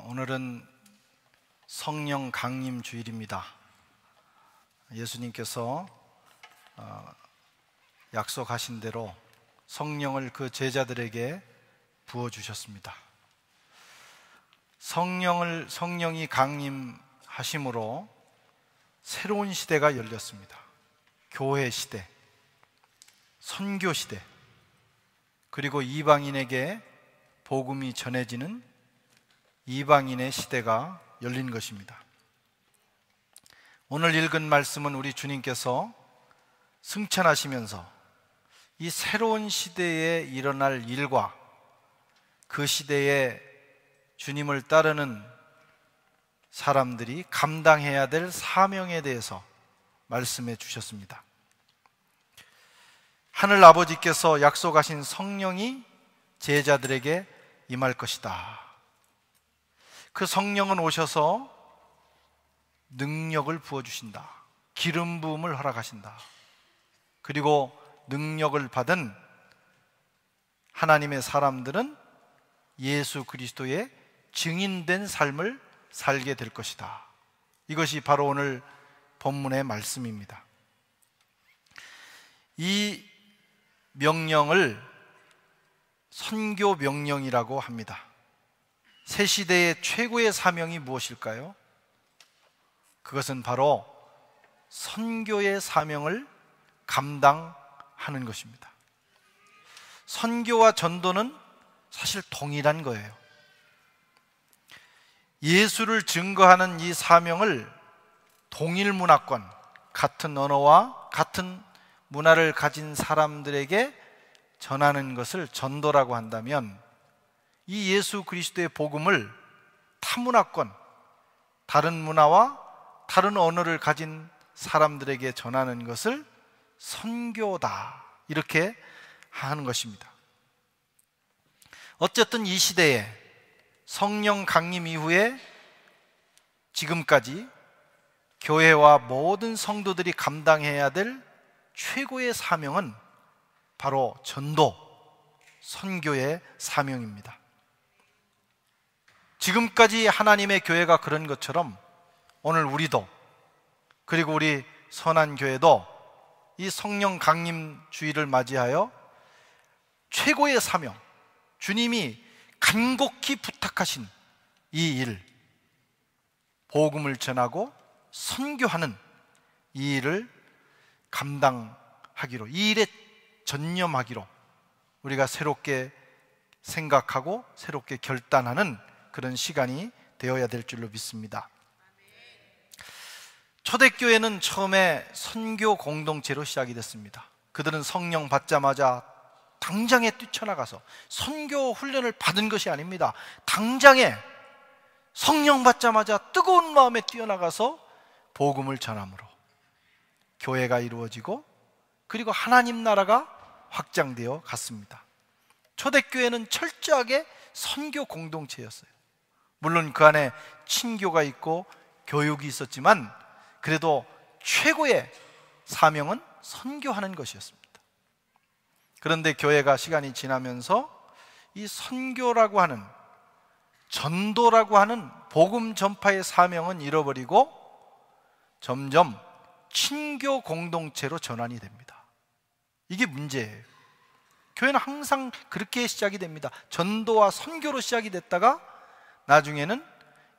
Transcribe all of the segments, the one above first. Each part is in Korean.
오늘은 성령 강림 주일입니다. 예수님께서 약속하신 대로 성령을 그 제자들에게 부어주셨습니다. 성령이 강림하심으로 새로운 시대가 열렸습니다. 교회 시대, 선교 시대, 그리고 이방인에게 복음이 전해지는 이방인의 시대가 열린 것입니다. 오늘 읽은 말씀은 우리 주님께서 승천하시면서 이 새로운 시대에 일어날 일과 그 시대에 주님을 따르는 사람들이 감당해야 될 사명에 대해서 말씀해 주셨습니다. 하늘 아버지께서 약속하신 성령이 제자들에게 임할 것이다. 그 성령은 오셔서 능력을 부어주신다. 기름 부음을 허락하신다. 그리고 능력을 받은 하나님의 사람들은 예수 그리스도의 증인된 삶을 살게 될 것이다. 이것이 바로 오늘 본문의 말씀입니다. 이 명령을 선교 명령이라고 합니다. 새 시대의 최고의 사명이 무엇일까요? 그것은 바로 선교의 사명을 감당하는 것입니다. 선교와 전도는 사실 동일한 거예요. 예수를 증거하는 이 사명을 동일 문화권, 같은 언어와 같은 문화를 가진 사람들에게 전하는 것을 전도라고 한다면, 이 예수 그리스도의 복음을 타문화권, 다른 문화와 다른 언어를 가진 사람들에게 전하는 것을 선교다, 이렇게 하는 것입니다. 어쨌든 이 시대에 성령 강림 이후에 지금까지 교회와 모든 성도들이 감당해야 될 최고의 사명은 바로 전도, 선교의 사명입니다. 지금까지 하나님의 교회가 그런 것처럼 오늘 우리도, 그리고 우리 선한교회도 이 성령 강림 주일을 맞이하여 최고의 사명, 주님이 간곡히 부탁하신 이 일, 복음을 전하고 선교하는 이 일을 감당하기로, 이 일에 전념하기로 우리가 새롭게 생각하고 새롭게 결단하는 그런 시간이 되어야 될 줄로 믿습니다. 초대교회는 처음에 선교 공동체로 시작이 됐습니다. 그들은 성령 받자마자 당장에 뛰쳐나가서 선교 훈련을 받은 것이 아닙니다. 당장에 성령 받자마자 뜨거운 마음에 뛰어나가서 복음을 전함으로 교회가 이루어지고, 그리고 하나님 나라가 확장되어 갔습니다. 초대교회는 철저하게 선교 공동체였어요. 물론 그 안에 친교가 있고 교육이 있었지만 그래도 최고의 사명은 선교하는 것이었습니다. 그런데 교회가 시간이 지나면서 이 선교라고 하는, 전도라고 하는 복음 전파의 사명은 잃어버리고 점점 친교 공동체로 전환이 됩니다. 이게 문제예요. 교회는 항상 그렇게 시작이 됩니다. 전도와 선교로 시작이 됐다가 나중에는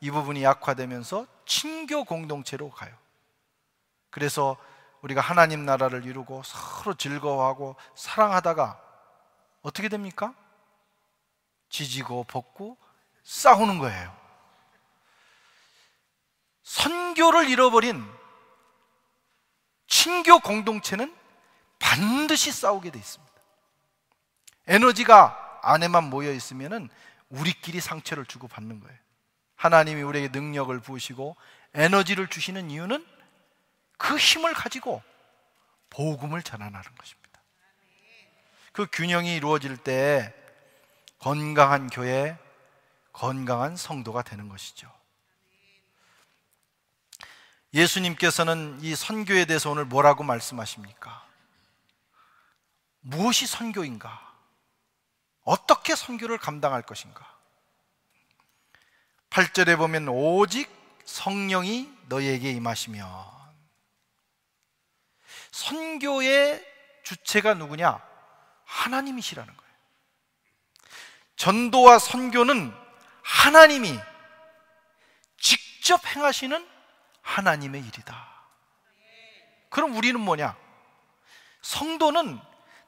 이 부분이 약화되면서 친교 공동체로 가요. 그래서 우리가 하나님 나라를 이루고 서로 즐거워하고 사랑하다가 어떻게 됩니까? 지지고 볶고 싸우는 거예요. 선교를 잃어버린 친교 공동체는 반드시 싸우게 돼 있습니다. 에너지가 안에만 모여 있으면은 우리끼리 상처를 주고 받는 거예요. 하나님이 우리에게 능력을 부으시고 에너지를 주시는 이유는 그 힘을 가지고 복음을 전하는 것입니다. 그 균형이 이루어질 때 건강한 교회, 건강한 성도가 되는 것이죠. 예수님께서는 이 선교에 대해서 오늘 뭐라고 말씀하십니까? 무엇이 선교인가? 어떻게 선교를 감당할 것인가? 8절에 보면 오직 성령이 너희에게 임하시면, 선교의 주체가 누구냐? 하나님이시라는 거예요. 전도와 선교는 하나님이 직접 행하시는 하나님의 일이다. 그럼 우리는 뭐냐? 성도는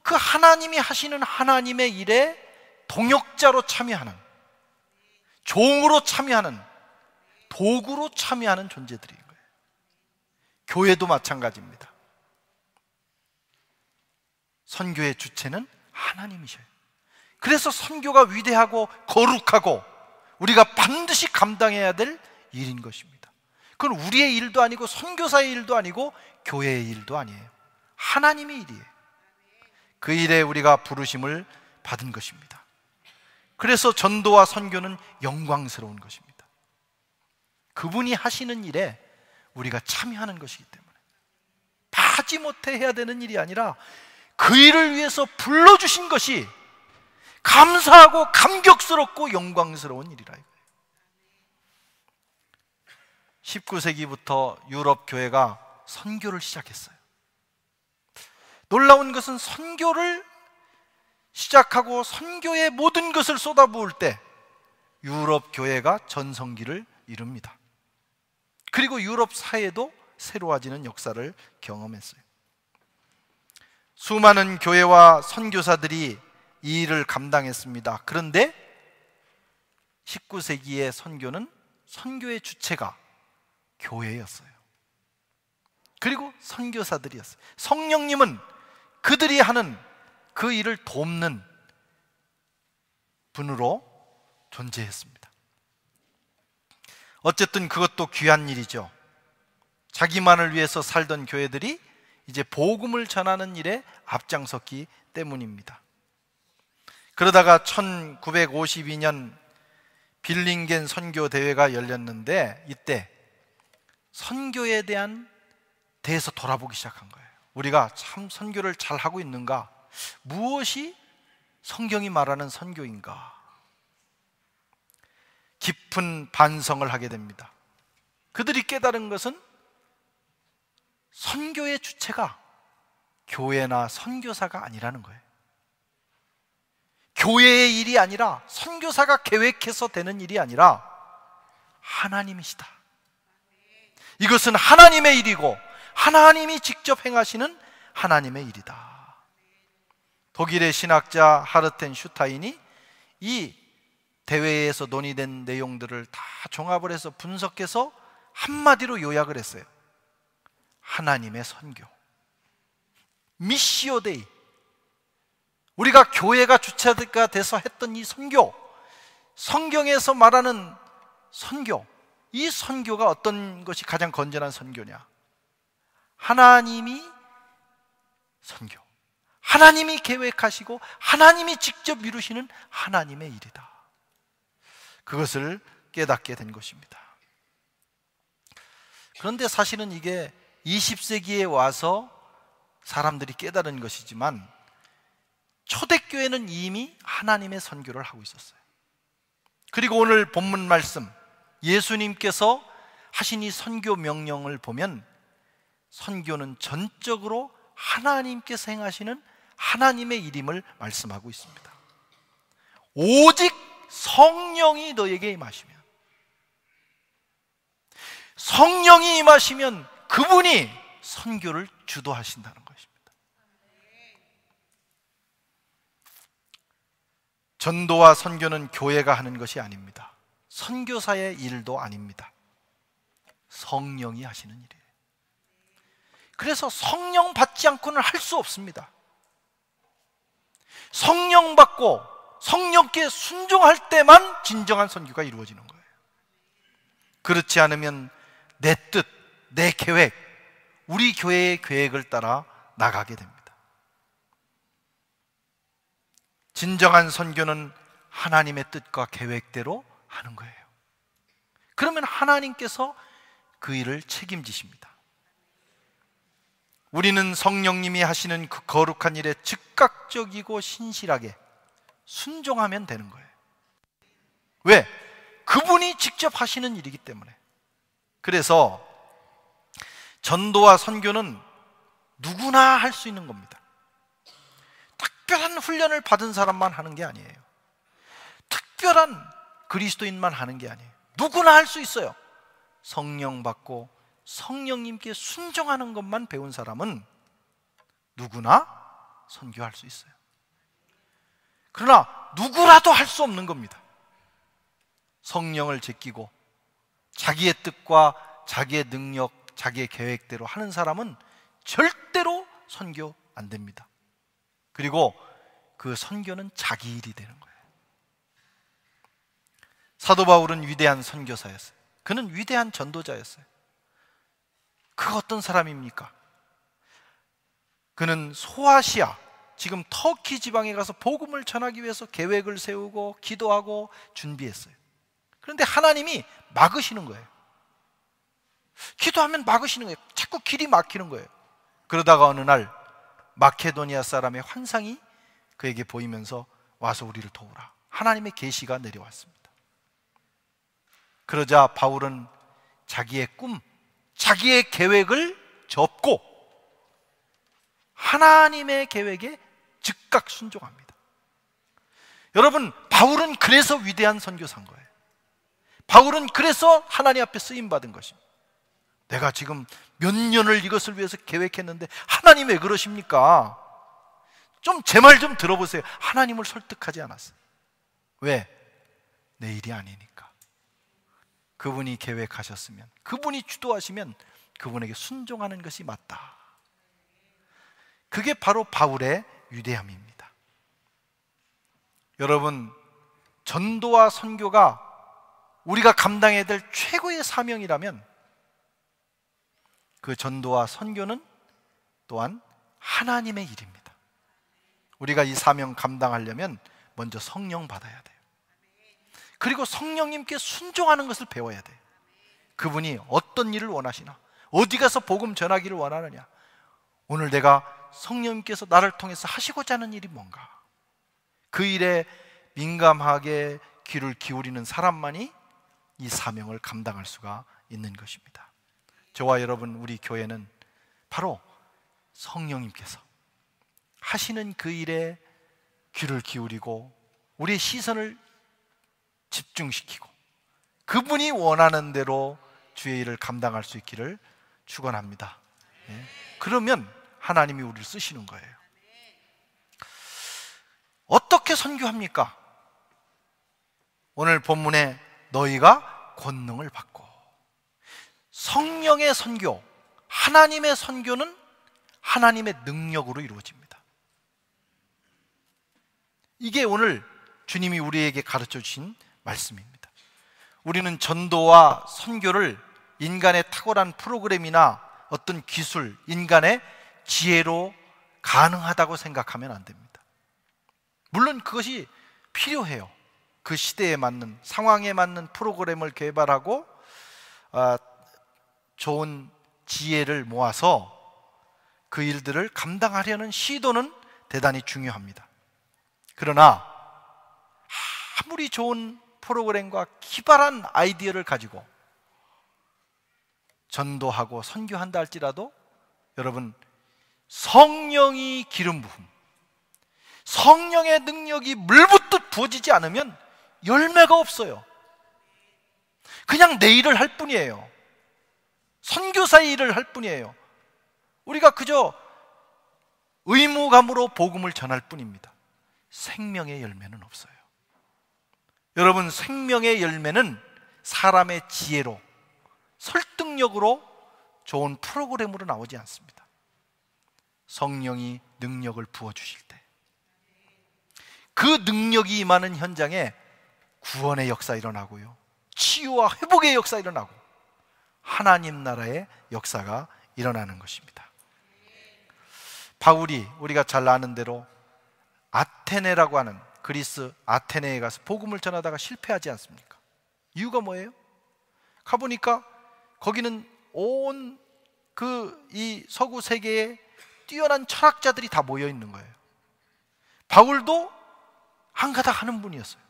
그 하나님이 하시는 하나님의 일에 동역자로 참여하는, 종으로 참여하는, 도구로 참여하는 존재들인 거예요. 교회도 마찬가지입니다. 선교의 주체는 하나님이셔요. 그래서 선교가 위대하고 거룩하고 우리가 반드시 감당해야 될 일인 것입니다. 그건 우리의 일도 아니고 선교사의 일도 아니고 교회의 일도 아니에요. 하나님의 일이에요. 그 일에 우리가 부르심을 받은 것입니다. 그래서 전도와 선교는 영광스러운 것입니다. 그분이 하시는 일에 우리가 참여하는 것이기 때문에 하지 못해 해야 되는 일이 아니라 그 일을 위해서 불러주신 것이 감사하고 감격스럽고 영광스러운 일이라 이거예요. 19세기부터 유럽 교회가 선교를 시작했어요. 놀라운 것은 선교를 시작하고 선교의 모든 것을 쏟아부을 때 유럽 교회가 전성기를 이룹니다. 그리고 유럽 사회도 새로워지는 역사를 경험했어요. 수많은 교회와 선교사들이 이 일을 감당했습니다. 그런데 19세기의 선교는 선교의 주체가 교회였어요. 그리고 선교사들이었어요. 성령님은 그들이 하는 그 일을 돕는 분으로 존재했습니다. 어쨌든 그것도 귀한 일이죠. 자기만을 위해서 살던 교회들이 이제 복음을 전하는 일에 앞장섰기 때문입니다. 그러다가 1952년 빌링겐 선교 대회가 열렸는데 이때 선교에 대해서 돌아보기 시작한 거예요. 우리가 참 선교를 잘 하고 있는가? 무엇이 성경이 말하는 선교인가? 깊은 반성을 하게 됩니다. 그들이 깨달은 것은 선교의 주체가 교회나 선교사가 아니라는 거예요. 교회의 일이 아니라, 선교사가 계획해서 되는 일이 아니라 하나님이시다. 이것은 하나님의 일이고 하나님이 직접 행하시는 하나님의 일이다. 독일의 신학자 하르텐 슈타인이 이 대회에서 논의된 내용들을 다 종합을 해서 분석해서 한마디로 요약을 했어요. 하나님의 선교, 미시오 데이. 우리가 교회가 주체가 돼서 했던 이 선교, 성경에서 말하는 선교, 이 선교가 어떤 것이 가장 건전한 선교냐? 하나님이 선교, 하나님이 계획하시고 하나님이 직접 이루시는 하나님의 일이다. 그것을 깨닫게 된 것입니다. 그런데 사실은 이게 20세기에 와서 사람들이 깨달은 것이지만 초대교회는 이미 하나님의 선교를 하고 있었어요. 그리고 오늘 본문 말씀, 예수님께서 하신 이 선교 명령을 보면 선교는 전적으로 하나님께서 행하시는 하나님의 일임을 말씀하고 있습니다. 오직 성령이 너에게 임하시면, 성령이 임하시면 그분이 선교를 주도하신다는 것입니다. 전도와 선교는 교회가 하는 것이 아닙니다. 선교사의 일도 아닙니다. 성령이 하시는 일이에요. 그래서 성령 받지 않고는 할 수 없습니다. 성령 받고 성령께 순종할 때만 진정한 선교가 이루어지는 거예요. 그렇지 않으면 내 뜻, 내 계획, 우리 교회의 계획을 따라 나가게 됩니다. 진정한 선교는 하나님의 뜻과 계획대로 하는 거예요. 그러면 하나님께서 그 일을 책임지십니다. 우리는 성령님이 하시는 그 거룩한 일에 즉각적이고 신실하게 순종하면 되는 거예요. 왜? 그분이 그분이 직접 하시는 일이기 때문에. 그래서 전도와 선교는 누구나 할 수 있는 겁니다. 특별한 훈련을 받은 사람만 하는 게 아니에요. 특별한 그리스도인만 하는 게 아니에요. 누구나 할 수 있어요. 성령 받고 성령님께 순종하는 것만 배운 사람은 누구나 선교할 수 있어요. 그러나 누구라도 할 수 없는 겁니다. 성령을 제끼고 자기의 뜻과 자기의 능력, 자기의 계획대로 하는 사람은 절대로 선교 안 됩니다. 그리고 그 선교는 자기 일이 되는 거예요. 사도 바울은 위대한 선교사였어요. 그는 위대한 전도자였어요. 그 어떤 사람입니까? 그는 소아시아, 지금 터키 지방에 가서 복음을 전하기 위해서 계획을 세우고 기도하고 준비했어요. 그런데 하나님이 막으시는 거예요. 기도하면 막으시는 거예요. 자꾸 길이 막히는 거예요. 그러다가 어느 날 마케도니아 사람의 환상이 그에게 보이면서 와서 우리를 도우라, 하나님의 계시가 내려왔습니다. 그러자 바울은 자기의 꿈, 자기의 계획을 접고 하나님의 계획에 즉각 순종합니다. 여러분, 바울은 그래서 위대한 선교사인 거예요. 바울은 그래서 하나님 앞에 쓰임받은 것입니다. 내가 지금 몇 년을 이것을 위해서 계획했는데 하나님 왜 그러십니까? 좀 제 말 좀 들어보세요. 하나님을 설득하지 않았어요. 왜? 내 일이 아니니까. 그분이 계획하셨으면, 그분이 주도하시면 그분에게 순종하는 것이 맞다. 그게 바로 바울의 위대함입니다. 여러분, 전도와 선교가 우리가 감당해야 될 최고의 사명이라면 그 전도와 선교는 또한 하나님의 일입니다. 우리가 이 사명 감당하려면 먼저 성령 받아야 돼요. 그리고 성령님께 순종하는 것을 배워야 돼요. 그분이 어떤 일을 원하시나, 어디 가서 복음 전하기를 원하느냐, 오늘 내가 성령님께서 나를 통해서 하시고자 하는 일이 뭔가, 그 일에 민감하게 귀를 기울이는 사람만이 이 사명을 감당할 수가 있는 것입니다. 저와 여러분, 우리 교회는 바로 성령님께서 하시는 그 일에 귀를 기울이고 우리의 시선을 집중시키고 그분이 원하는 대로 주의 일을 감당할 수 있기를 축원합니다. 그러면 하나님이 우리를 쓰시는 거예요. 어떻게 선교합니까? 오늘 본문에 너희가 권능을 받고, 성령의 선교, 하나님의 선교는 하나님의 능력으로 이루어집니다. 이게 오늘 주님이 우리에게 가르쳐 주신 말씀입니다. 우리는 전도와 선교를 인간의 탁월한 프로그램이나 어떤 기술, 인간의 지혜로 가능하다고 생각하면 안 됩니다. 물론 그것이 필요해요. 그 시대에 맞는, 상황에 맞는 프로그램을 개발하고 좋은 지혜를 모아서 그 일들을 감당하려는 시도는 대단히 중요합니다. 그러나 아무리 좋은 프로그램과 기발한 아이디어를 가지고 전도하고 선교한다 할지라도 여러분, 성령이 기름 부음, 성령의 능력이 물붓듯 부어지지 않으면 열매가 없어요. 그냥 내 일을 할 뿐이에요. 선교사의 일을 할 뿐이에요. 우리가 그저 의무감으로 복음을 전할 뿐입니다. 생명의 열매는 없어요. 여러분, 생명의 열매는 사람의 지혜로, 설득력으로, 좋은 프로그램으로 나오지 않습니다. 성령이 능력을 부어주실 때, 그 능력이 임하는 현장에 구원의 역사 일어나고요, 치유와 회복의 역사 일어나고 하나님 나라의 역사가 일어나는 것입니다. 바울이 우리가 잘 아는 대로 아테네라고 하는 그리스 아테네에 가서 복음을 전하다가 실패하지 않습니까? 이유가 뭐예요? 가보니까 거기는 온 이 서구 세계에 뛰어난 철학자들이 다 모여 있는 거예요. 바울도 한가닥 하는 분이었어요.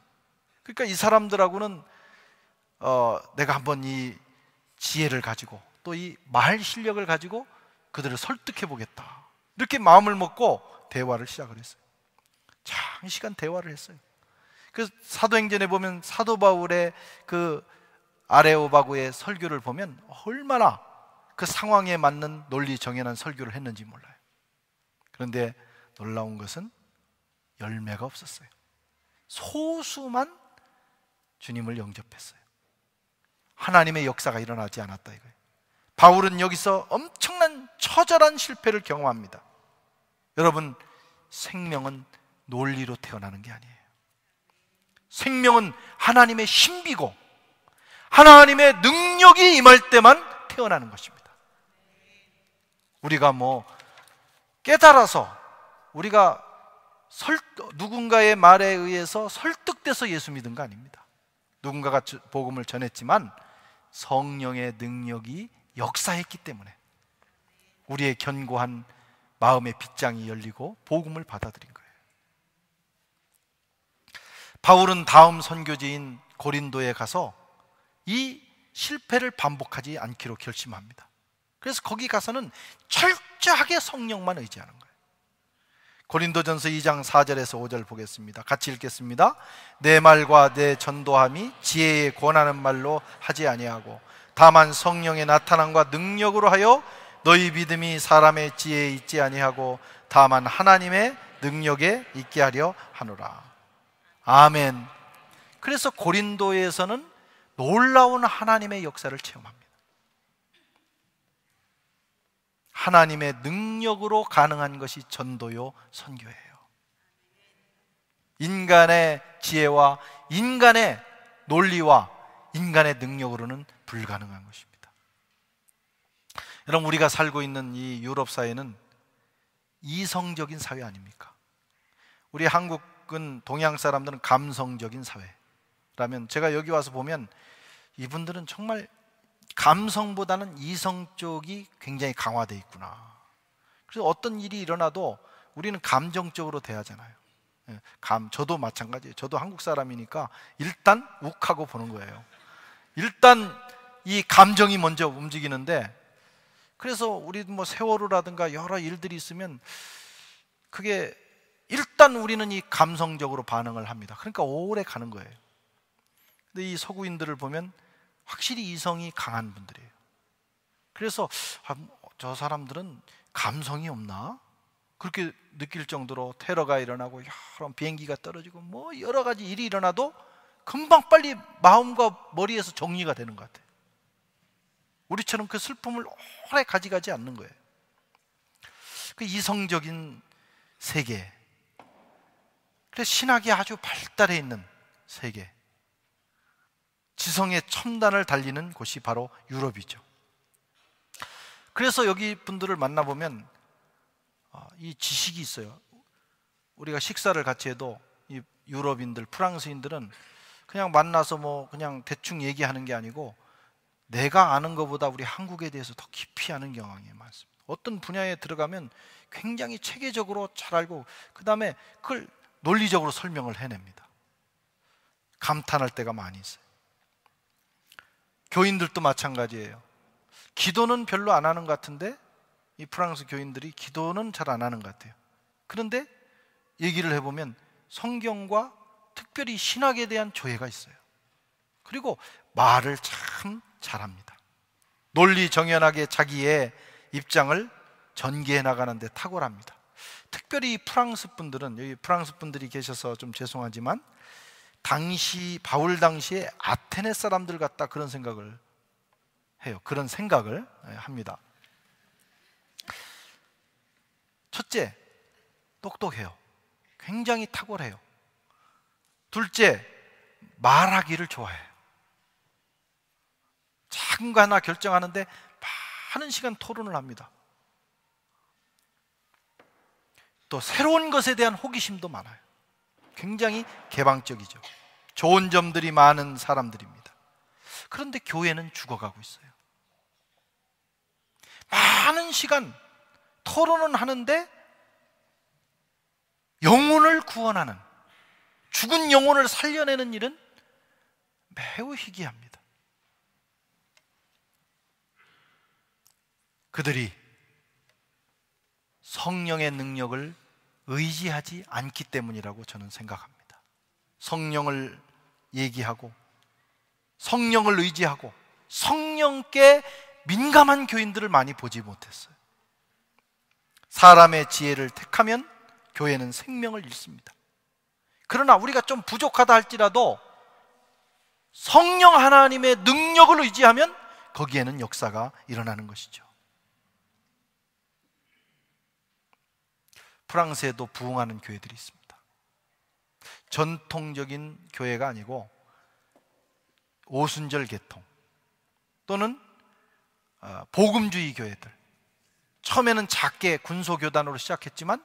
그러니까 이 사람들하고는 내가 한번 이 지혜를 가지고 또 이 말 실력을 가지고 그들을 설득해 보겠다, 이렇게 마음을 먹고 대화를 시작을 했어요. 장시간 대화를 했어요. 그래서 사도행전에 보면 사도 바울의 그 아레오바고의 설교를 보면 얼마나 그 상황에 맞는 논리 정연한 설교를 했는지 몰라요. 그런데 놀라운 것은 열매가 없었어요. 소수만 주님을 영접했어요. 하나님의 역사가 일어나지 않았다 이거예요. 바울은 여기서 엄청난 처절한 실패를 경험합니다. 여러분, 생명은 논리로 태어나는 게 아니에요. 생명은 하나님의 신비고 하나님의 능력이 임할 때만 태어나는 것입니다. 우리가 깨달아서 우리가 누군가의 말에 의해서 설득돼서 예수 믿은 거 아닙니다. 누군가가 복음을 전했지만 성령의 능력이 역사했기 때문에 우리의 견고한 마음의 빗장이 열리고 복음을 받아들인 거예요. 바울은 다음 선교지인 고린도에 가서 이 실패를 반복하지 않기로 결심합니다. 그래서 거기 가서는 철저하게 성령만 의지하는 거예요. 고린도전서 2장 4절에서 5절 보겠습니다. 같이 읽겠습니다. 내 말과 내 전도함이 지혜에 권하는 말로 하지 아니하고 다만 성령의 나타남과 능력으로 하여 너희 믿음이 사람의 지혜에 있지 아니하고 다만 하나님의 능력에 있게 하려 하노라. 아멘. 그래서 고린도에서는 놀라운 하나님의 역사를 체험합니다. 하나님의 능력으로 가능한 것이 전도요 선교예요. 인간의 지혜와 인간의 논리와 인간의 능력으로는 불가능한 것입니다. 여러분, 우리가 살고 있는 이 유럽 사회는 이성적인 사회 아닙니까? 우리 한국은, 동양 사람들은 감성적인 사회라면, 제가 여기 와서 보면 이분들은 정말 감성보다는 이성 쪽이 굉장히 강화되어 있구나. 그래서 어떤 일이 일어나도 우리는 감정적으로 대하잖아요. 저도 마찬가지예요. 저도 한국 사람이니까 일단 욱하고 보는 거예요. 일단 이 감정이 먼저 움직이는데, 그래서 우리 세월호라든가 여러 일들이 있으면 그게 일단 우리는 이 감성적으로 반응을 합니다. 그러니까 오래 가는 거예요. 근데 이 서구인들을 보면 확실히 이성이 강한 분들이에요. 그래서 저 사람들은 감성이 없나? 그렇게 느낄 정도로 테러가 일어나고 여러 비행기가 떨어지고 여러 가지 일이 일어나도 금방 빨리 마음과 머리에서 정리가 되는 것 같아요. 우리처럼 그 슬픔을 오래 가져가지 않는 거예요. 그 이성적인 세계, 그래서 신학이 아주 발달해 있는 세계, 지성의 첨단을 달리는 곳이 바로 유럽이죠. 그래서 여기 분들을 만나보면 이 지식이 있어요. 우리가 식사를 같이 해도 이 유럽인들, 프랑스인들은 그냥 만나서 그냥 대충 얘기하는 게 아니고 내가 아는 것보다 우리 한국에 대해서 더 깊이 아는 경향이 많습니다. 어떤 분야에 들어가면 굉장히 체계적으로 잘 알고 그 다음에 그걸 논리적으로 설명을 해냅니다. 감탄할 때가 많이 있어요. 교인들도 마찬가지예요. 기도는 별로 안 하는 것 같은데 이 프랑스 교인들이 기도는 잘 안 하는 것 같아요. 그런데 얘기를 해보면 성경과 특별히 신학에 대한 조예가 있어요. 그리고 말을 참 잘합니다. 논리 정연하게 자기의 입장을 전개해 나가는데 탁월합니다. 특별히 프랑스 분들은, 여기 프랑스 분들이 계셔서 좀 죄송하지만 바울 당시에 아테네 사람들 같다, 그런 생각을 해요. 그런 생각을 합니다. 첫째, 똑똑해요. 굉장히 탁월해요. 둘째, 말하기를 좋아해요. 작은 거 하나 결정하는데 많은 시간 토론을 합니다. 또 새로운 것에 대한 호기심도 많아요. 굉장히 개방적이죠. 좋은 점들이 많은 사람들입니다. 그런데 교회는 죽어가고 있어요. 많은 시간 토론은 하는데 영혼을 구원하는, 죽은 영혼을 살려내는 일은 매우 희귀합니다. 그들이 성령의 능력을 의지하지 않기 때문이라고 저는 생각합니다. 성령을 얘기하고 성령을 의지하고 성령께 민감한 교인들을 많이 보지 못했어요. 사람의 지혜를 택하면 교회는 생명을 잃습니다. 그러나 우리가 좀 부족하다 할지라도 성령 하나님의 능력을 의지하면 거기에는 역사가 일어나는 것이죠. 프랑스에도 부흥하는 교회들이 있습니다. 전통적인 교회가 아니고 오순절 계통 또는 복음주의 교회들, 처음에는 작게 군소교단으로 시작했지만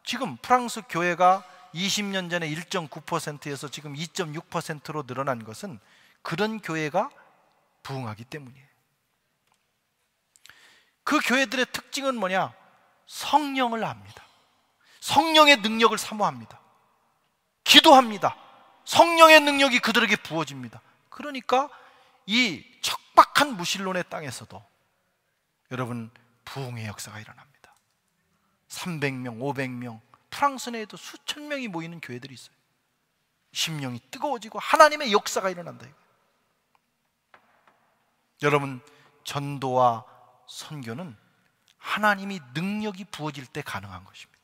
지금 프랑스 교회가 20년 전에 1.9%에서 지금 2.6%로 늘어난 것은 그런 교회가 부흥하기 때문이에요. 그 교회들의 특징은 뭐냐? 성령을 압니다. 성령의 능력을 사모합니다. 기도합니다. 성령의 능력이 그들에게 부어집니다. 그러니까 이 척박한 무신론의 땅에서도 여러분 부흥의 역사가 일어납니다. 300명, 500명, 프랑스 내에도 수천 명이 모이는 교회들이 있어요. 심령이 뜨거워지고 하나님의 역사가 일어난다. 여러분, 전도와 선교는 하나님이 능력이 부어질 때 가능한 것입니다.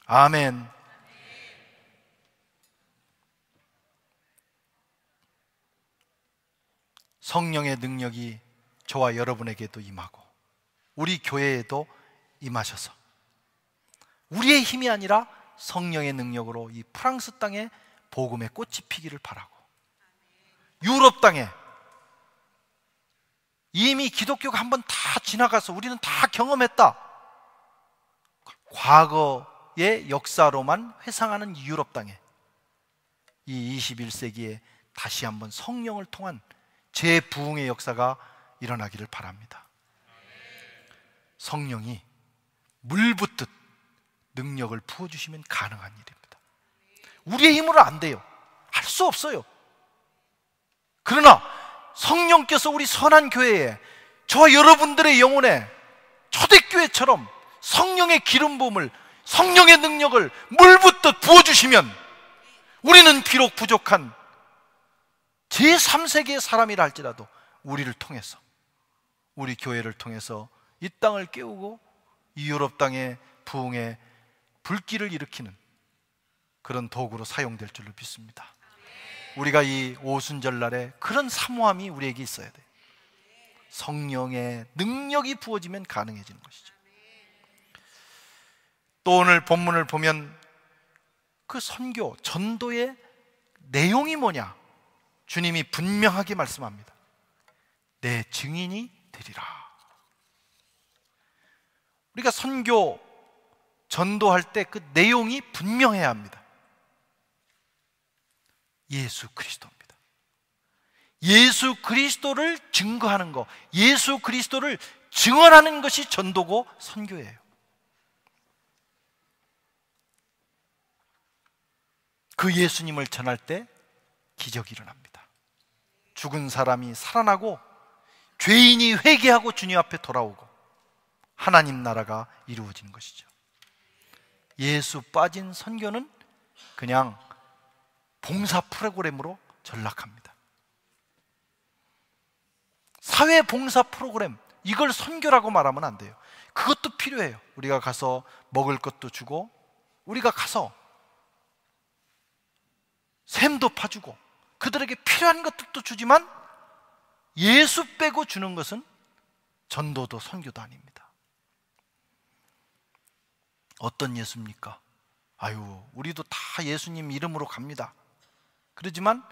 아멘. 성령의 능력이 저와 여러분에게도 임하고 우리 교회에도 임하셔서 우리의 힘이 아니라 성령의 능력으로 이 프랑스 땅에 복음의 꽃이 피기를 바라고, 유럽 땅에 이미 기독교가 한번 다 지나가서 우리는 다 경험했다, 과거의 역사로만 회상하는 유럽 땅에 이 21세기에 다시 한번 성령을 통한 재부흥의 역사가 일어나기를 바랍니다. 성령이 물 붓듯 능력을 부어주시면 가능한 일입니다. 우리의 힘으로 안 돼요. 할 수 없어요. 그러나 성령께서 우리 선한 교회에, 저와 여러분들의 영혼에 초대교회처럼 성령의 기름 부음을, 성령의 능력을 물 붓듯 부어주시면 우리는 비록 부족한 제3세계의 사람이라 할지라도 우리를 통해서, 우리 교회를 통해서 이 땅을 깨우고 이 유럽 땅의 부흥의 불길을 일으키는 그런 도구로 사용될 줄로 믿습니다. 우리가 이 오순절날에 그런 사모함이 우리에게 있어야 돼요. 성령의 능력이 부어지면 가능해지는 것이죠. 또 오늘 본문을 보면 그 선교, 전도의 내용이 뭐냐? 주님이 분명하게 말씀합니다. 내 증인이 되리라. 우리가 선교, 전도할 때 그 내용이 분명해야 합니다. 예수 그리스도입니다. 예수 그리스도를 증거하는 것, 예수 그리스도를 증언하는 것이 전도고 선교예요. 그 예수님을 전할 때 기적이 일어납니다. 죽은 사람이 살아나고 죄인이 회개하고 주님 앞에 돌아오고 하나님 나라가 이루어지는 것이죠. 예수 빠진 선교는 그냥 봉사 프로그램으로 전락합니다. 사회 봉사 프로그램, 이걸 선교라고 말하면 안 돼요. 그것도 필요해요. 우리가 가서 먹을 것도 주고, 우리가 가서 샘도 파주고 그들에게 필요한 것들도 주지만 예수 빼고 주는 것은 전도도 선교도 아닙니다. 어떤 예수입니까? 아유, 우리도 다 예수님 이름으로 갑니다. 그러지만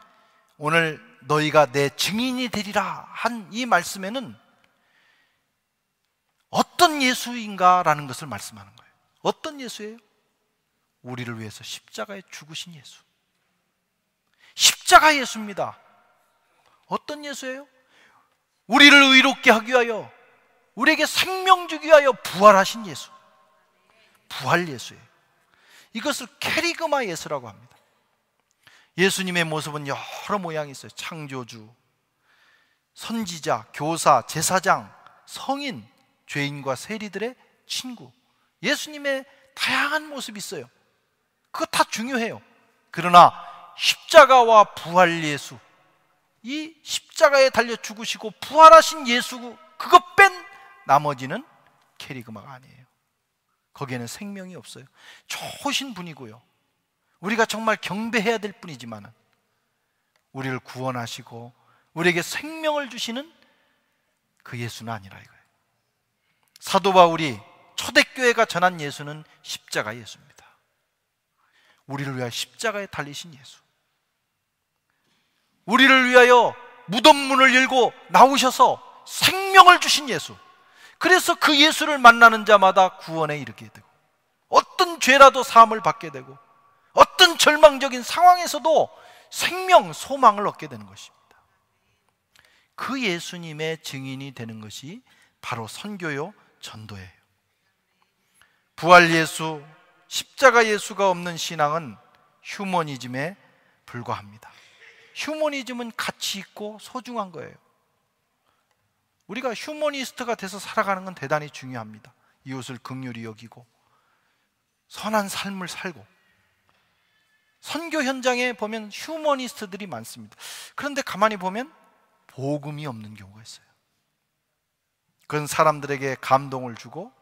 오늘 너희가 내 증인이 되리라 한 이 말씀에는 어떤 예수인가라는 것을 말씀하는 거예요. 어떤 예수예요? 우리를 위해서 십자가에 죽으신 예수, 십자가 예수입니다. 어떤 예수예요? 우리를 의롭게 하기 위하여, 우리에게 생명 주기 위하여 부활하신 예수, 부활 예수예요. 이것을 캐리그마 예수라고 합니다. 예수님의 모습은 여러 모양이 있어요. 창조주, 선지자, 교사, 제사장, 성인, 죄인과 세리들의 친구. 예수님의 다양한 모습이 있어요. 그거 다 중요해요. 그러나 십자가와 부활 예수, 이 십자가에 달려 죽으시고 부활하신 예수, 그거 뺀 나머지는 캐리그마가 아니에요. 거기에는 생명이 없어요. 좋으신 분이고요, 우리가 정말 경배해야 될 분이지만 우리를 구원하시고 우리에게 생명을 주시는 그 예수는 아니라 이거예요. 사도 바울이 초대교회가 전한 예수는 십자가 예수입니다. 우리를 위하여 십자가에 달리신 예수, 우리를 위하여 무덤 문을 열고 나오셔서 생명을 주신 예수. 그래서 그 예수를 만나는 자마다 구원에 이르게 되고, 어떤 죄라도 사함을 받게 되고, 어떤 절망적인 상황에서도 생명, 소망을 얻게 되는 것입니다. 그 예수님의 증인이 되는 것이 바로 선교요, 전도예요. 부활 예수, 십자가 예수가 없는 신앙은 휴머니즘에 불과합니다. 휴머니즘은 가치 있고 소중한 거예요. 우리가 휴머니스트가 돼서 살아가는 건 대단히 중요합니다. 이웃을 긍휼히 여기고 선한 삶을 살고. 선교 현장에 보면 휴머니스트들이 많습니다. 그런데 가만히 보면 복음이 없는 경우가 있어요. 그건 사람들에게 감동을 주고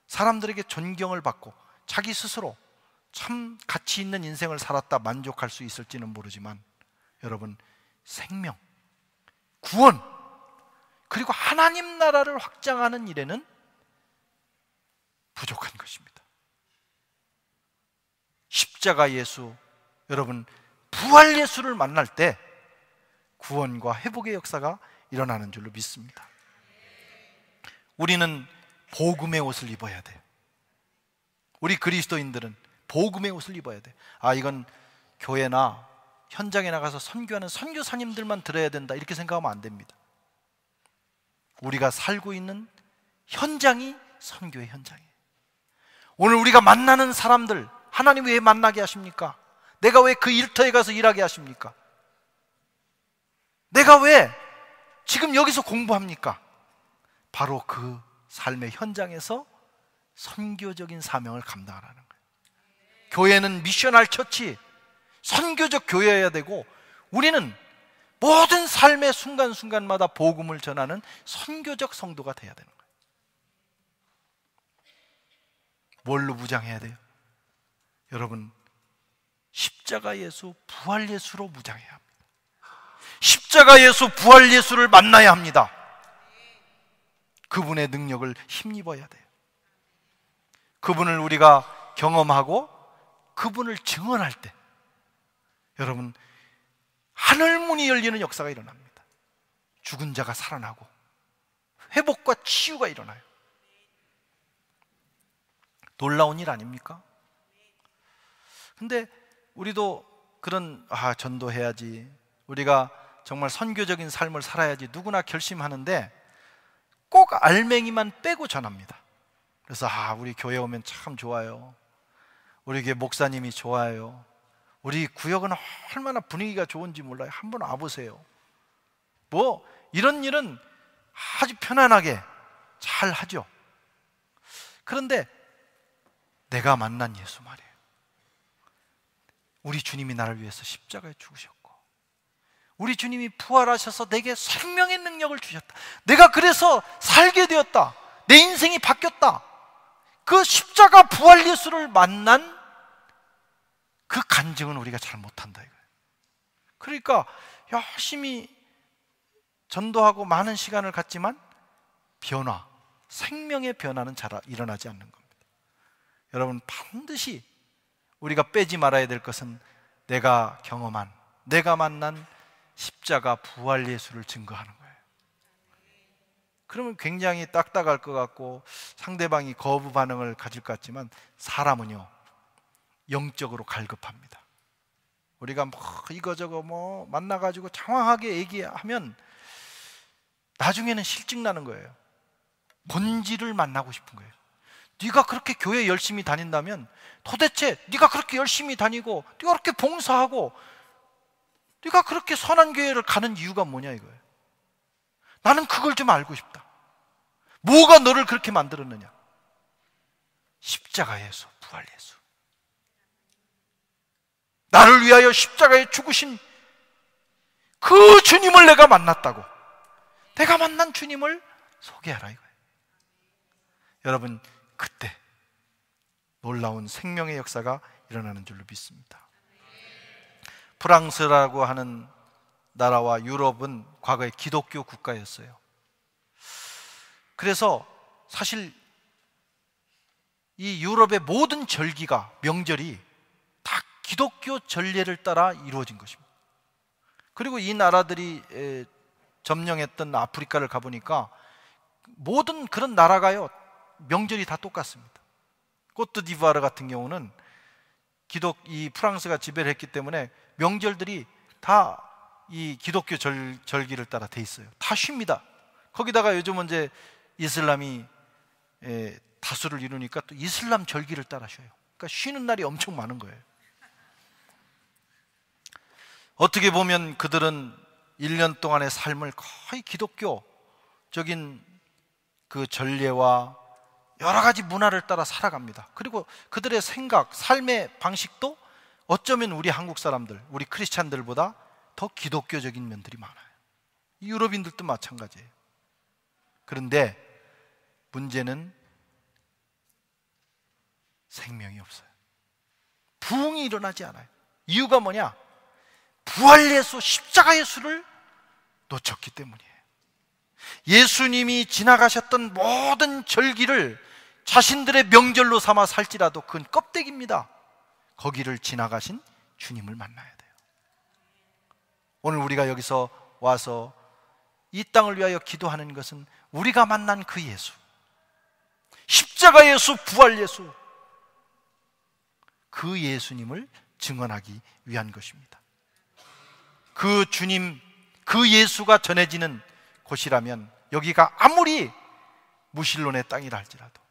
사람들에게 존경을 받고 자기 스스로 참 가치 있는 인생을 살았다 만족할 수 있을지는 모르지만, 여러분, 생명, 구원, 그리고 하나님 나라를 확장하는 일에는 부족한 것입니다. 십자가 예수, 여러분, 부활 예수를 만날 때 구원과 회복의 역사가 일어나는 줄로 믿습니다. 우리는 복음의 옷을 입어야 돼요. 우리 그리스도인들은 복음의 옷을 입어야 돼요. 이건 교회나 현장에 나가서 선교하는 선교사님들만 들어야 된다, 이렇게 생각하면 안 됩니다. 우리가 살고 있는 현장이 선교의 현장이에요. 오늘 우리가 만나는 사람들, 하나님 왜 만나게 하십니까? 내가 왜 그 일터에 가서 일하게 하십니까? 내가 왜 지금 여기서 공부합니까? 바로 그 삶의 현장에서 선교적인 사명을 감당하라는 거예요. 교회는 미셔널 처치, 선교적 교회여야 되고, 우리는 모든 삶의 순간순간마다 복음을 전하는 선교적 성도가 돼야 되는 거예요. 뭘로 무장해야 돼요? 여러분, 십자가 예수, 부활 예수로 무장해야 합니다. 십자가 예수, 부활 예수를 만나야 합니다. 그분의 능력을 힘입어야 돼요. 그분을 우리가 경험하고 그분을 증언할 때, 여러분, 하늘문이 열리는 역사가 일어납니다. 죽은 자가 살아나고 회복과 치유가 일어나요. 놀라운 일 아닙니까? 근데 우리도 그런 전도해야지, 우리가 정말 선교적인 삶을 살아야지 누구나 결심하는데 꼭 알맹이만 빼고 전합니다. 그래서 우리 교회 오면 참 좋아요, 우리 교회 목사님이 좋아요, 우리 구역은 얼마나 분위기가 좋은지 몰라요, 한번 와보세요. 뭐 이런 일은 아주 편안하게 잘 하죠. 그런데 내가 만난 예수 말이에요. 우리 주님이 나를 위해서 십자가에 죽으셨고, 우리 주님이 부활하셔서 내게 생명의 능력을 주셨다. 내가 그래서 살게 되었다. 내 인생이 바뀌었다. 그 십자가 부활 예수를 만난 그 간증은 우리가 잘 못한다 이거예요. 그러니까 열심히 전도하고 많은 시간을 갖지만 변화, 생명의 변화는 잘 일어나지 않는 겁니다. 여러분, 반드시 우리가 빼지 말아야 될 것은 내가 경험한, 내가 만난 십자가 부활 예수를 증거하는 거예요. 그러면 굉장히 딱딱할 것 같고 상대방이 거부 반응을 가질 것 같지만, 사람은요 영적으로 갈급합니다. 우리가 이거저거 만나가지고 장황하게 얘기하면 나중에는 실증 나는 거예요. 본질을 만나고 싶은 거예요. 네가 그렇게 교회 열심히 다닌다면 도대체 네가 그렇게 열심히 다니고 네가 그렇게 봉사하고 네가 그렇게 선한 교회를 가는 이유가 뭐냐 이거예요. 나는 그걸 좀 알고 싶다. 뭐가 너를 그렇게 만들었느냐? 십자가 예수, 부활 예수. 나를 위하여 십자가에 죽으신 그 주님을 내가 만났다고. 내가 만난 주님을 소개하라 이거예요. 여러분, 그때 놀라운 생명의 역사가 일어나는 줄로 믿습니다. 프랑스라고 하는 나라와 유럽은 과거에 기독교 국가였어요. 그래서 사실 이 유럽의 모든 절기가, 명절이 다 기독교 전례를 따라 이루어진 것입니다. 그리고 이 나라들이 점령했던 아프리카를 가보니까 모든 그런 나라가요, 명절이 다 똑같습니다. 코트디부아르 같은 경우는 이 프랑스가 지배를 했기 때문에 명절들이 다 이 기독교 절기를 따라 돼 있어요. 다 쉽니다. 거기다가 요즘은 이제 이슬람이 다수를 이루니까 또 이슬람 절기를 따라 쉬어요. 그러니까 쉬는 날이 엄청 많은 거예요. 어떻게 보면 그들은 1년 동안의 삶을 거의 기독교적인 그 전례와 여러 가지 문화를 따라 살아갑니다. 그리고 그들의 생각, 삶의 방식도 어쩌면 우리 한국 사람들, 우리 크리스찬들보다 더 기독교적인 면들이 많아요. 유럽인들도 마찬가지예요. 그런데 문제는 생명이 없어요. 부흥이 일어나지 않아요. 이유가 뭐냐? 부활 예수, 십자가 예수를 놓쳤기 때문이에요. 예수님이 지나가셨던 모든 절기를 자신들의 명절로 삼아 살지라도 그건 껍데기입니다. 거기를 지나가신 주님을 만나야 돼요. 오늘 우리가 여기서 와서 이 땅을 위하여 기도하는 것은 우리가 만난 그 예수, 십자가 예수, 부활 예수, 그 예수님을 증언하기 위한 것입니다. 그 주님, 그 예수가 전해지는 곳이라면 여기가 아무리 무신론의 땅이라 할지라도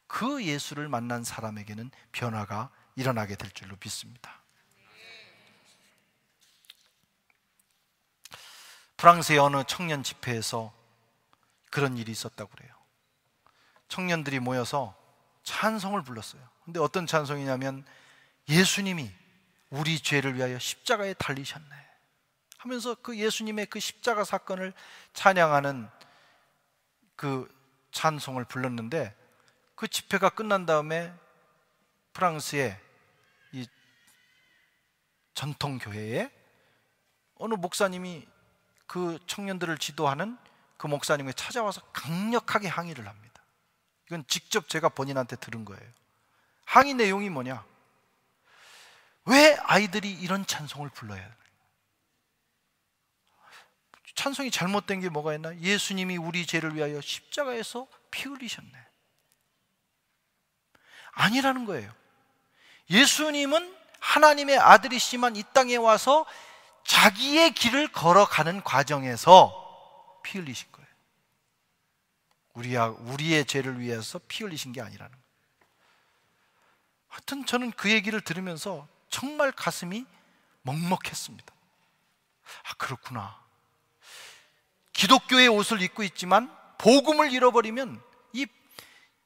그 예수를 만난 사람에게는 변화가 일어나게 될 줄로 믿습니다. 프랑스의 어느 청년 집회에서 그런 일이 있었다고 그래요. 청년들이 모여서 찬송을 불렀어요. 근데 어떤 찬송이냐면 예수님이 우리 죄를 위하여 십자가에 달리셨네 하면서 그 예수님의 그 십자가 사건을 찬양하는 그 찬송을 불렀는데, 그 집회가 끝난 다음에 프랑스의 이 전통교회에 어느 목사님이 그 청년들을 지도하는 그 목사님에게 찾아와서 강력하게 항의를 합니다. 이건 직접 제가 본인한테 들은 거예요. 항의 내용이 뭐냐? 왜 아이들이 이런 찬송을 불러야 하나? 찬송이 잘못된 게 뭐가 있나? 예수님이 우리 죄를 위하여 십자가에서 피 흘리셨네. 아니라는 거예요. 예수님은 하나님의 아들이시지만 이 땅에 와서 자기의 길을 걸어가는 과정에서 피 흘리신 거예요. 우리의 죄를 위해서 피 흘리신 게 아니라는 거예요. 하여튼 저는 그 얘기를 들으면서 정말 가슴이 먹먹했습니다. 아, 그렇구나. 기독교의 옷을 입고 있지만 복음을 잃어버리면 이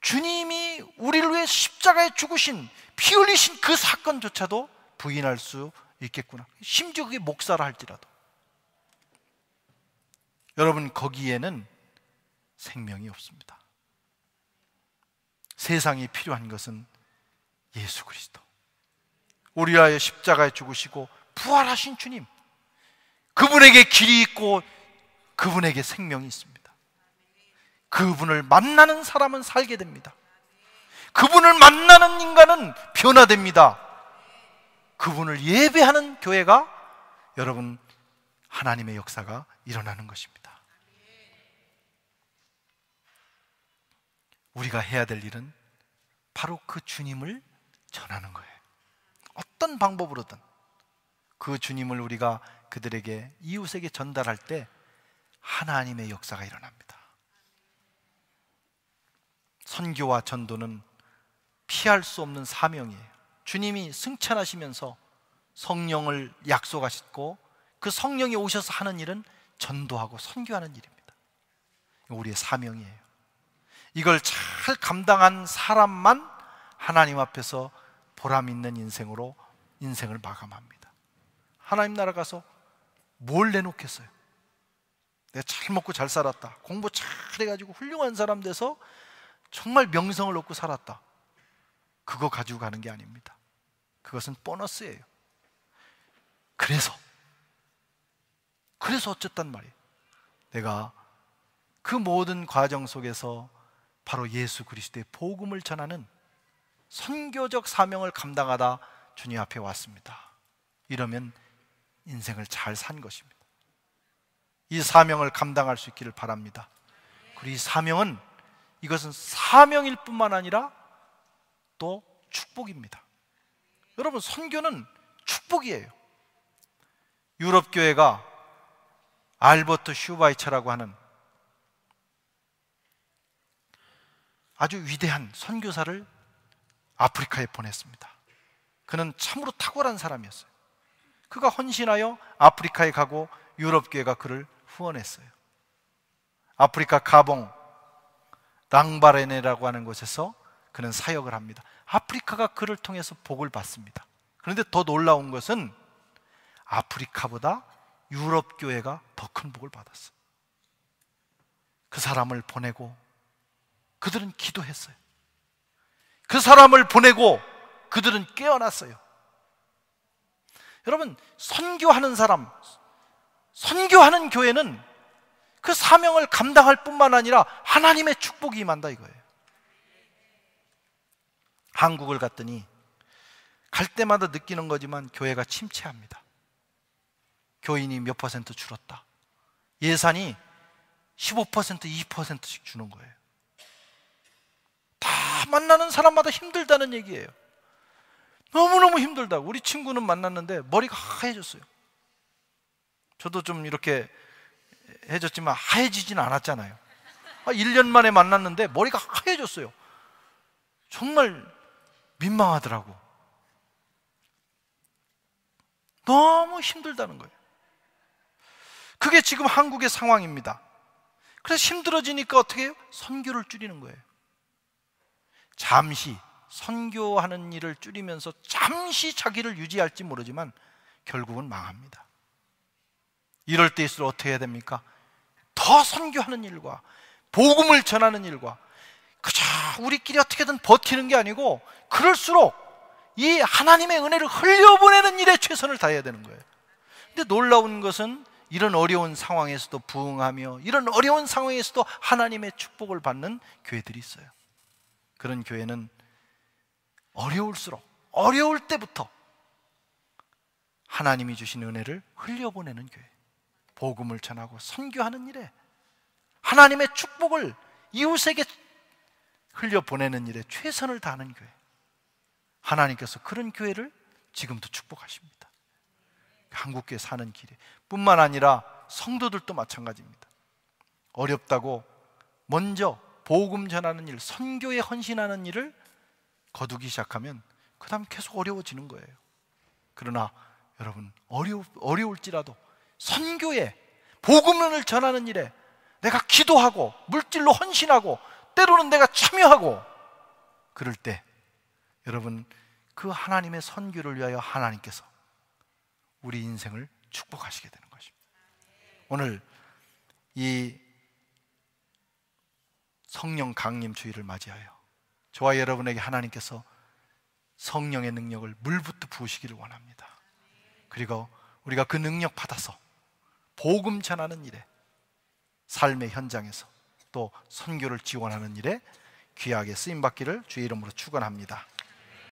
주님이 우리를 위해 십자가에 죽으신, 피 흘리신 그 사건조차도 부인할 수 있겠구나. 심지어 그게 목사라 할지라도. 여러분, 거기에는 생명이 없습니다. 세상이 필요한 것은 예수 그리스도, 우리 위하여 십자가에 죽으시고 부활하신 주님, 그분에게 길이 있고 그분에게 생명이 있습니다. 그분을 만나는 사람은 살게 됩니다. 그분을 만나는 인간은 변화됩니다. 그분을 예배하는 교회가, 여러분, 하나님의 역사가 일어나는 것입니다. 우리가 해야 될 일은 바로 그 주님을 전하는 거예요. 어떤 방법으로든 그 주님을 우리가 그들에게, 이웃에게 전달할 때 하나님의 역사가 일어납니다. 선교와 전도는 피할 수 없는 사명이에요. 주님이 승천하시면서 성령을 약속하셨고 그 성령이 오셔서 하는 일은 전도하고 선교하는 일입니다. 우리의 사명이에요. 이걸 잘 감당한 사람만 하나님 앞에서 보람 있는 인생으로 인생을 마감합니다. 하나님 나라 가서 뭘 내놓겠어요? 내가 잘 먹고 잘 살았다, 공부 잘 해가지고 훌륭한 사람 돼서 정말 명성을 얻고 살았다, 그거 가지고 가는 게 아닙니다. 그것은 보너스예요. 그래서 어쨌단 말이에요. 내가 그 모든 과정 속에서 바로 예수 그리스도의 복음을 전하는 선교적 사명을 감당하다 주님 앞에 왔습니다. 이러면 인생을 잘 산 것입니다. 이 사명을 감당할 수 있기를 바랍니다. 그리고 이 사명은, 이것은 사명일 뿐만 아니라 또 축복입니다. 여러분, 선교는 축복이에요. 유럽 교회가 알버트 슈바이처라고 하는 아주 위대한 선교사를 아프리카에 보냈습니다. 그는 참으로 탁월한 사람이었어요. 그가 헌신하여 아프리카에 가고 유럽 교회가 그를 후원했어요. 아프리카 가봉 랑바레네라고 하는 곳에서 그는 사역을 합니다. 아프리카가 그를 통해서 복을 받습니다. 그런데 더 놀라운 것은 아프리카보다 유럽 교회가 더 큰 복을 받았어요. 그 사람을 보내고 그들은 기도했어요. 그 사람을 보내고 그들은 깨어났어요. 여러분, 선교하는 사람, 선교하는 교회는 그 사명을 감당할 뿐만 아니라 하나님의 축복이 임한다 이거예요. 한국을 갔더니 갈 때마다 느끼는 거지만 교회가 침체합니다. 교인이 몇 퍼센트 줄었다. 예산이 15%, 20%씩 주는 거예요. 다 만나는 사람마다 힘들다는 얘기예요. 너무너무 힘들다고. 우리 친구는 만났는데 머리가 하얘졌어요. 저도 좀 이렇게 해졌지만 하얘지진 않았잖아요. 1년 만에 만났는데 머리가 하얘졌어요. 정말 민망하더라고. 너무 힘들다는 거예요. 그게 지금 한국의 상황입니다. 그래서 힘들어지니까 어떻게 해요? 선교를 줄이는 거예요. 잠시 선교하는 일을 줄이면서 잠시 자기를 유지할지 모르지만 결국은 망합니다. 이럴 때일수록 어떻게 해야 됩니까? 더 선교하는 일과 복음을 전하는 일과 그저 우리끼리 어떻게든 버티는 게 아니고, 그럴수록 이 하나님의 은혜를 흘려보내는 일에 최선을 다해야 되는 거예요. 근데 놀라운 것은 이런 어려운 상황에서도 부응하며 이런 어려운 상황에서도 하나님의 축복을 받는 교회들이 있어요. 그런 교회는 어려울수록, 어려울 때부터 하나님이 주신 은혜를 흘려보내는 교회, 복음을 전하고 선교하는 일에 하나님의 축복을 이웃에게 흘려보내는 일에 최선을 다하는 교회, 하나님께서 그런 교회를 지금도 축복하십니다. 한국교회 사는 길에 뿐만 아니라 성도들도 마찬가지입니다. 어렵다고 먼저 복음 전하는 일, 선교에 헌신하는 일을 거두기 시작하면 그 다음 계속 어려워지는 거예요. 그러나 여러분, 어려울지라도 선교에 복음을 전하는 일에 내가 기도하고 물질로 헌신하고 때로는 내가 참여하고 그럴 때 여러분, 그 하나님의 선교를 위하여 하나님께서 우리 인생을 축복하시게 되는 것입니다. 오늘 이 성령 강림 주일을 맞이하여 저와 여러분에게 하나님께서 성령의 능력을 물부터 부으시기를 원합니다. 그리고 우리가 그 능력 받아서 복음 전하는 일에, 삶의 현장에서 또 선교를 지원하는 일에 귀하게 쓰임받기를 주의 이름으로 축원합니다.